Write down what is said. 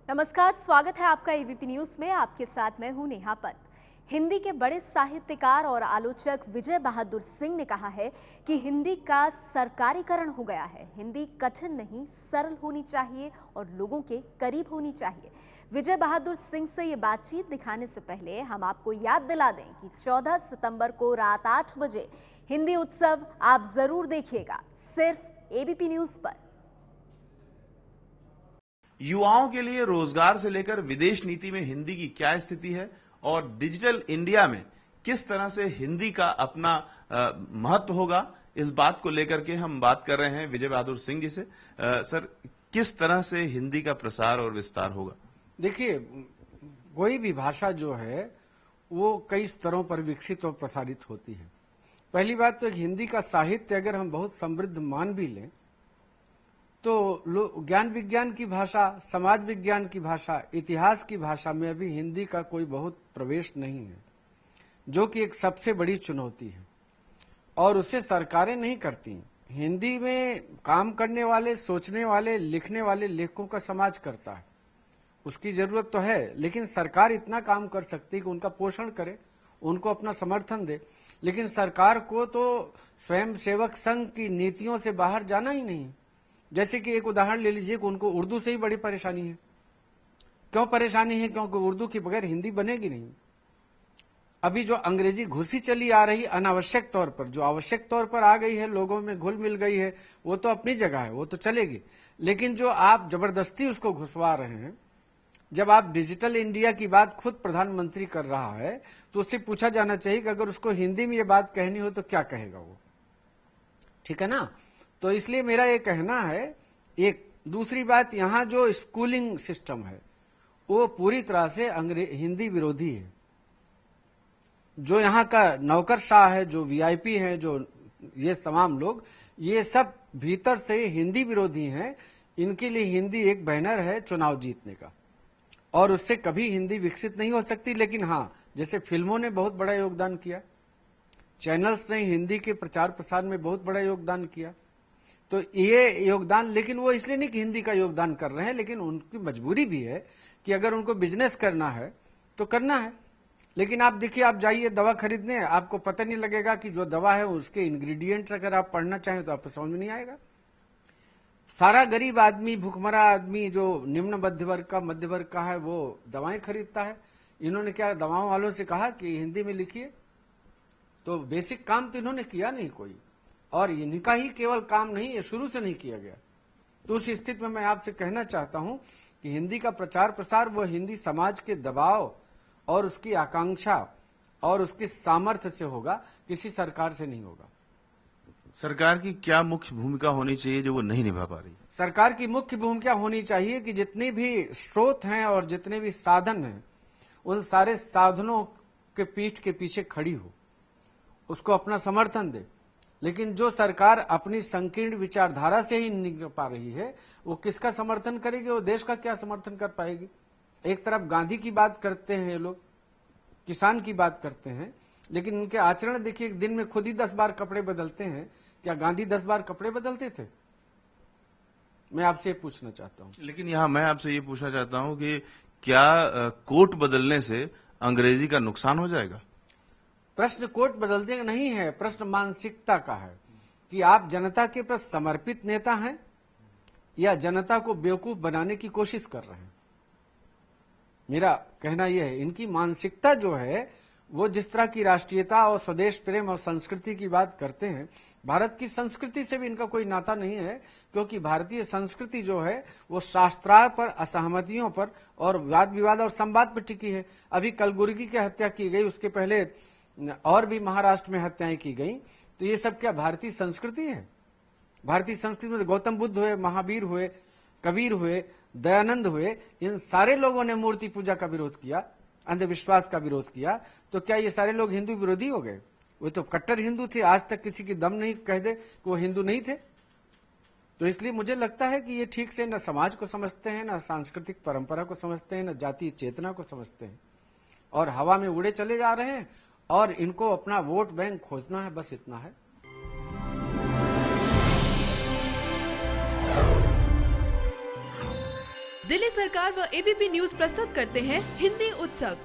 नमस्कार, स्वागत है आपका एबीपी न्यूज में। आपके साथ मैं हूं नेहा पंत। हिंदी के बड़े साहित्यकार और आलोचक विजय बहादुर सिंह ने कहा है कि हिंदी का सरकारीकरण हो गया है। हिंदी कठिन नहीं, सरल होनी चाहिए और लोगों के करीब होनी चाहिए। विजय बहादुर सिंह से ये बातचीत दिखाने से पहले हम आपको याद दिला दें कि 14 सितंबर को रात 8 बजे हिंदी उत्सव आप जरूर देखिएगा, सिर्फ एबीपी न्यूज पर। युवाओं के लिए रोजगार से लेकर विदेश नीति में हिंदी की क्या स्थिति है और डिजिटल इंडिया में किस तरह से हिंदी का अपना महत्व होगा, इस बात को लेकर के हम बात कर रहे हैं विजय बहादुर सिंह जी से। सर, किस तरह से हिंदी का प्रसार और विस्तार होगा? देखिए, कोई भी भाषा जो है वो कई स्तरों पर विकसित और प्रसारित होती है। पहली बात तो हिंदी का साहित्य अगर हम बहुत समृद्ध मान भी लें तो ज्ञान विज्ञान की भाषा, समाज विज्ञान की भाषा, इतिहास की भाषा में अभी हिंदी का कोई बहुत प्रवेश नहीं है, जो कि एक सबसे बड़ी चुनौती है और उसे सरकारें नहीं करती। हिंदी में काम करने वाले, सोचने वाले, लिखने वाले लेखकों का समाज करता है, उसकी जरूरत तो है, लेकिन सरकार इतना काम कर सकती है कि उनका पोषण करे, उनको अपना समर्थन दे। लेकिन सरकार को तो स्वयं सेवक संघ की नीतियों से बाहर जाना ही नहीं। जैसे कि एक उदाहरण ले लीजिए कि उनको उर्दू से ही बड़ी परेशानी है। क्यों परेशानी है? क्योंकि उर्दू के बगैर हिंदी बनेगी नहीं। अभी जो अंग्रेजी घुसी चली आ रही अनावश्यक तौर पर, जो आवश्यक तौर पर आ गई है, लोगों में घुल मिल गई है, वो तो अपनी जगह है, वो तो चलेगी। लेकिन जो आप जबरदस्ती उसको घुसवा रहे हैं, जब आप डिजिटल इंडिया की बात खुद प्रधानमंत्री कर रहा है तो उससे पूछा जाना चाहिए कि अगर उसको हिंदी में ये बात कहनी हो तो क्या कहेगा वो, ठीक है ना? तो इसलिए मेरा ये कहना है। एक दूसरी बात, यहां जो स्कूलिंग सिस्टम है वो पूरी तरह से हिंदी विरोधी है। जो यहाँ का नौकरशाह है, जो वीआईपी है, जो ये तमाम लोग, ये सब भीतर से हिंदी विरोधी हैं। इनके लिए हिंदी एक बैनर है चुनाव जीतने का, और उससे कभी हिंदी विकसित नहीं हो सकती। लेकिन हाँ, जैसे फिल्मों ने बहुत बड़ा योगदान किया, चैनल्स ने हिंदी के प्रचार प्रसार में बहुत बड़ा योगदान किया, तो ये योगदान, लेकिन वो इसलिए नहीं कि हिंदी का योगदान कर रहे हैं, लेकिन उनकी मजबूरी भी है कि अगर उनको बिजनेस करना है तो करना है। लेकिन आप देखिए, आप जाइए दवा खरीदने, आपको पता नहीं लगेगा कि जो दवा है उसके इंग्रेडिएंट्स अगर आप पढ़ना चाहें तो आपको समझ में नहीं आएगा। सारा गरीब आदमी, भूखमरा आदमी, जो निम्न मध्य वर्ग का है, वो दवाएं खरीदता है। इन्होंने क्या दवाओं वालों से कहा कि हिंदी में लिखिए? तो बेसिक काम तो इन्होंने किया नहीं कोई, और इनका ही केवल काम नहीं, ये शुरू से नहीं किया गया। तो उस स्थिति में मैं आपसे कहना चाहता हूं कि हिंदी का प्रचार प्रसार वो हिंदी समाज के दबाव और उसकी आकांक्षा और उसके सामर्थ्य से होगा, किसी सरकार से नहीं होगा। सरकार की क्या मुख्य भूमिका होनी चाहिए जो वो नहीं निभा पा रही? सरकार की मुख्य भूमिका होनी चाहिए कि जितने भी स्रोत हैं और जितने भी साधन हैं, उन सारे साधनों के पीठ के पीछे खड़ी हो, उसको अपना समर्थन दे। लेकिन जो सरकार अपनी संकीर्ण विचारधारा से ही नहीं कर पा रही है, वो किसका समर्थन करेगी? वो देश का क्या समर्थन कर पाएगी? एक तरफ गांधी की बात करते हैं ये लोग, किसान की बात करते हैं, लेकिन उनके आचरण देखिए, एक दिन में खुद ही 10 बार कपड़े बदलते हैं। क्या गांधी 10 बार कपड़े बदलते थे? मैं आपसे ये पूछना चाहता हूं। लेकिन यहाँ मैं आपसे ये पूछना चाहता हूं कि क्या कोट बदलने से अंग्रेजी का नुकसान हो जाएगा? प्रश्न कोट बदलने का नहीं है, प्रश्न मानसिकता का है कि आप जनता के प्रति समर्पित नेता हैं या जनता को बेवकूफ बनाने की कोशिश कर रहे हैं। मेरा कहना यह है, इनकी मानसिकता जो है वो जिस तरह की राष्ट्रीयता और स्वदेश प्रेम और संस्कृति की बात करते हैं, भारत की संस्कृति से भी इनका कोई नाता नहीं है, क्योंकि भारतीय संस्कृति जो है वो शास्त्रार्थ पर, असहमतियों पर और वाद विवाद और संवाद पर टिकी है। अभी कलबुर्गी की हत्या की गई, उसके पहले और भी महाराष्ट्र में हत्याएं की गई, तो ये सब क्या भारतीय संस्कृति है? भारतीय संस्कृति में गौतम बुद्ध हुए, महावीर हुए, कबीर हुए, दयानंद हुए, इन सारे लोगों ने मूर्ति पूजा का विरोध किया, अंधविश्वास का विरोध किया। तो क्या ये सारे लोग हिंदू विरोधी हो गए? वो तो कट्टर हिंदू थे, आज तक किसी की दम नहीं कह दे कि वो हिंदू नहीं थे। तो इसलिए मुझे लगता है कि ये ठीक से न समाज को समझते हैं, न सांस्कृतिक परंपरा को समझते हैं, न जातीय चेतना को समझते हैं, और हवा में उड़े चले जा रहे हैं, और इनको अपना वोट बैंक खोजना है, बस इतना है। दिल्ली सरकार व एबीपी न्यूज प्रस्तुत करते हैं हिंदी उत्सव।